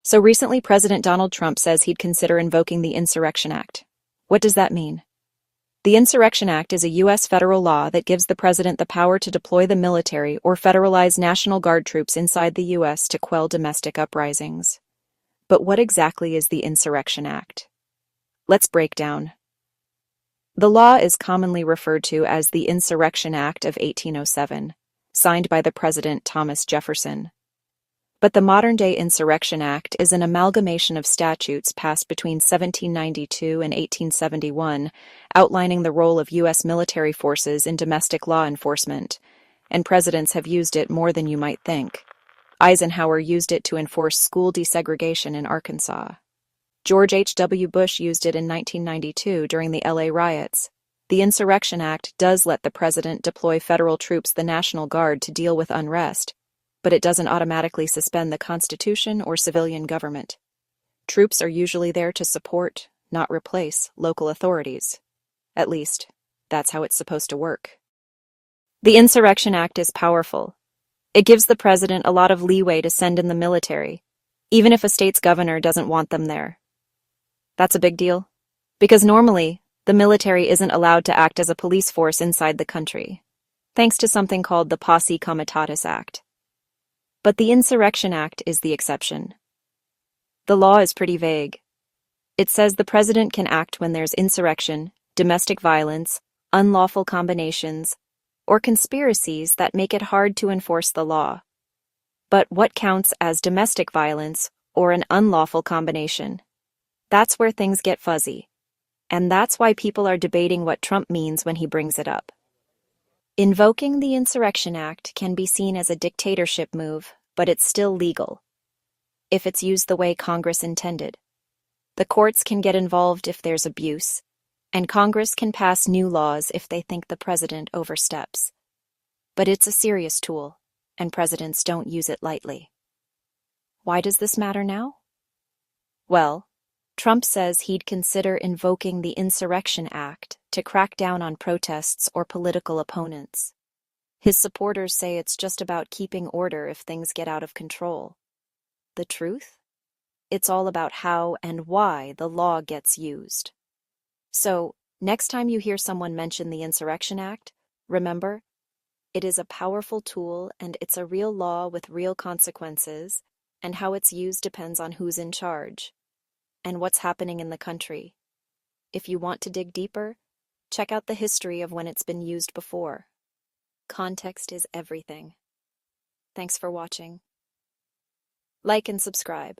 So recently, President Donald Trump says he'd consider invoking the Insurrection Act. What does that mean? The Insurrection Act is a U.S. federal law that gives the president the power to deploy the military or federalize National Guard troops inside the U.S. to quell domestic uprisings. But what exactly is the Insurrection Act? Let's break down. The law is commonly referred to as the Insurrection Act of 1807, signed by the President Thomas Jefferson. But the modern-day Insurrection Act is an amalgamation of statutes passed between 1792 and 1871, outlining the role of U.S. military forces in domestic law enforcement, and presidents have used it more than you might think. Eisenhower used it to enforce school desegregation in Arkansas. George H.W. Bush used it in 1992 during the L.A. riots. The Insurrection Act does let the president deploy federal troops, the National Guard, to deal with unrest, but it doesn't automatically suspend the Constitution or civilian government. Troops are usually there to support, not replace, local authorities. At least, that's how it's supposed to work. The Insurrection Act is powerful. It gives the president a lot of leeway to send in the military, even if a state's governor doesn't want them there. That's a big deal, because normally, the military isn't allowed to act as a police force inside the country, thanks to something called the Posse Comitatus Act. But the Insurrection Act is the exception. The law is pretty vague. It says the president can act when there's insurrection, domestic violence, unlawful combinations, or conspiracies that make it hard to enforce the law. But what counts as domestic violence or an unlawful combination? That's where things get fuzzy. And that's why people are debating what Trump means when he brings it up. Invoking the Insurrection Act can be seen as a dictatorship move, but it's still legal, if it's used the way Congress intended. The courts can get involved if there's abuse, and Congress can pass new laws if they think the president oversteps. But it's a serious tool, and presidents don't use it lightly. Why does this matter now? Well, Trump says he'd consider invoking the Insurrection Act to crack down on protests or political opponents. His supporters say it's just about keeping order if things get out of control. The truth? It's all about how and why the law gets used. So, next time you hear someone mention the Insurrection Act, remember, it is a powerful tool and it's a real law with real consequences, and how it's used depends on who's in charge and what's happening in the country. If you want to dig deeper, check out the history of when it's been used before. Context is everything. Thanks for watching. Like and subscribe.